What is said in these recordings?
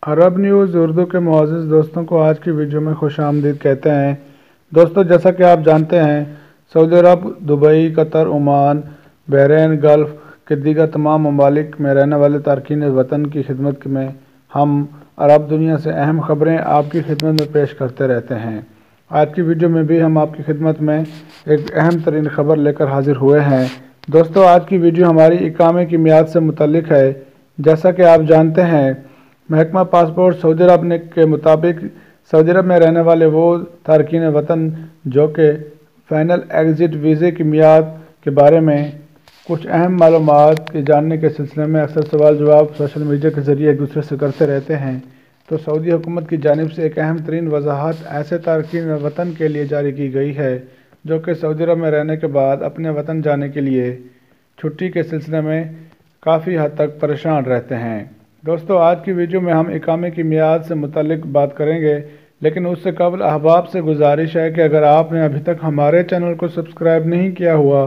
عرب news Urdu کے معزز دوستوں کو آج کی ویڈیو میں خوش آمدید کہتے ہیں۔ دوستو، جیسا کہ آپ جانتے ہیں، سعودی عرب، دبئی، قطر، عمان، بحرین، گلف کے دیگر تمام ممالک میں رہنے والے تارکین وطن کی خدمت میں ہم عرب دنیا سے اہم خبریں آپ کی خدمت میں پیش کرتے رہتے ہیں۔ آج کی ویڈیو میں بھی ہم آپ کی خدمت میں ایک اہم ترین خبر لے کر حاضر ہوئے ہیں۔ دوستو، آج کی ویڈیو ہماری اقامے کی میعاد سے متعلق ہے۔ جیسا کہ آپ جانتے ہیں، محکمہ پاسپورٹ سعودی عرب کے مطابق سعودی عرب میں رہنے والے وہ تارکین وطن جو کہ فائنل ایگزٹ ویزے کی میعاد کے بارے میں کچھ اہم معلومات کے جاننے کے سلسلے میں اکثر سوال جواب سوشل میڈیا کے ذریعے ایک دوسرے سے کرتے رہتے ہیں، تو سعودی حکومت کی جانب سے ایک اہم ترین وضاحت ایسے تارکین وطن کے لیے جاری کی گئی ہے جو کہ سعودی عرب میں رہنے کے بعد اپنے وطن جانے کے لیے چھٹی کے سلسلے میں کافی حد تک پریشان رہتے ہیں۔ دوستو، آج کی ویڈیو میں ہم اقامے کی میعاد سے متعلق بات کریں گے، لیکن اس سے قبل احباب سے گزارش ہے کہ اگر آپ نے ابھی تک ہمارے چینل کو سبسکرائب نہیں کیا ہوا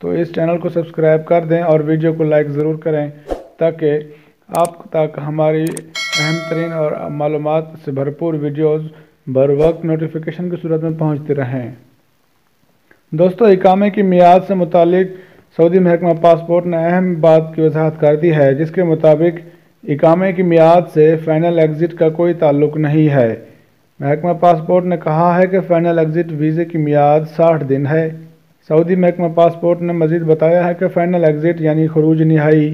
تو اس چینل کو سبسکرائب کر دیں اور ویڈیو کو لائک ضرور کریں تاکہ آپ تک ہماری اہم ترین اور معلومات سے بھرپور ویڈیوز بر وقت نوٹیفیکیشن کی صورت میں پہنچتی رہیں۔ دوستو، اقامے کی میعاد سے متعلق سعودی محکمہ پاسپورٹ نے اہم بات کی وضاحت کر دی ہے، جس کے مطابق اقامے کی میعاد سے فائنل ایگزٹ کا کوئی تعلق نہیں ہے۔ محکمہ پاسپورٹ نے کہا ہے کہ فائنل ایگزٹ ویزے کی میعاد 60 دن ہے۔ سعودی محکمہ پاسپورٹ نے مزید بتایا ہے کہ فائنل ایگزٹ یعنی خروج نہائی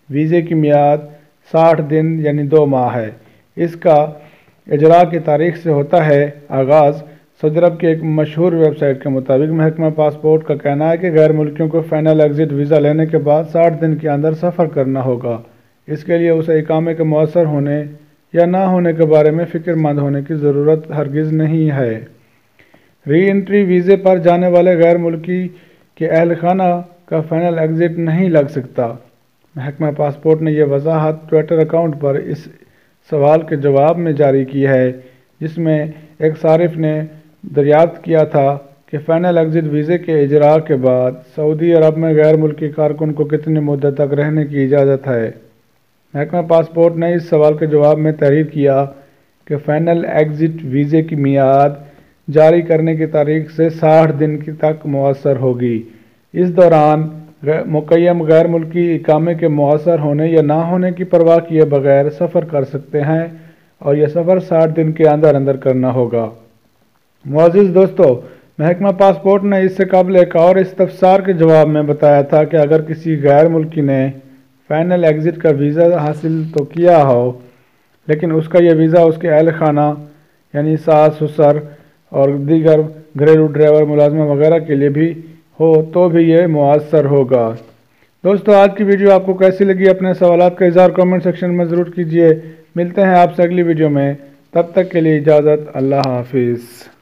ویزے کی میعاد 60 دن یعنی 2 ماہ ہے۔ اس کا اجراء کی تاریخ سے ہوتا ہے آغاز۔ سعودی عرب کی ایک مشہور ویب سائٹ کے مطابق محکمہ پاسپورٹ کا کہنا ہے کہ غیر ملکیوں کو فائنل ایگزٹ ویزا لینے کے بعد 60 دن کے اندر سفر کرنا ہوگا۔ اس کے لیے اسے اقامے کے مؤثر ہونے یا نہ ہونے کے بارے میں فکر مند ہونے کی ضرورت ہرگز نہیں ہے۔ ری انٹری ویزے پر جانے والے غیر ملکی کے اہل خانہ کا فائنل ایگزٹ نہیں لگ سکتا۔ محکمہ پاسپورٹ نے یہ وضاحت ٹویٹر اکاؤنٹ پر اس سوال کے جواب میں جاری کی ہے، جس میں ایک صارف نے دریافت کیا تھا کہ فائنل ایگزٹ ویزے کے اجراء کے بعد سعودی عرب میں غیر ملکی کارکن کو کتنی مدت تک رہنے کی اجازت ہے۔ محکمہ پاسپورٹ نے اس سوال کے جواب میں تحریر کیا کہ فائنل ایگزٹ ویزے کی میعاد جاری کرنے کی تاریخ سے 60 دن تک مؤثر ہوگی۔ اس دوران مقیم غیر ملکی اقامے کے مؤثر ہونے یا نہ ہونے کی پرواہ کیے بغیر سفر کر سکتے ہیں اور یہ سفر 60 دن کے اندر کرنا ہوگا۔ معزز دوستو، محکمہ پاسپورٹ نے اس سے قبل ایک اور استفسار کے جواب میں بتایا تھا کہ اگر کسی غیر ملکی نے فائنل ایگزٹ کا ویزا حاصل تو کیا ہو، لیکن اس کا یہ ویزا اس کے اہل خانہ یعنی ساس، سسر اور دیگر گھریلو ڈرائیور، ملازمہ وغیرہ کے لیے بھی ہو تو بھی یہ مؤثر ہوگا۔ دوستو، آج کی ویڈیو آپ کو کیسی لگی؟ اپنے سوالات کا اظہار کامنٹ سیکشن میں ضرور کیجیے۔ ملتے ہیں آپ سے اگلی ویڈیو میں، تب تک کے لیے اجازت، اللہ حافظ۔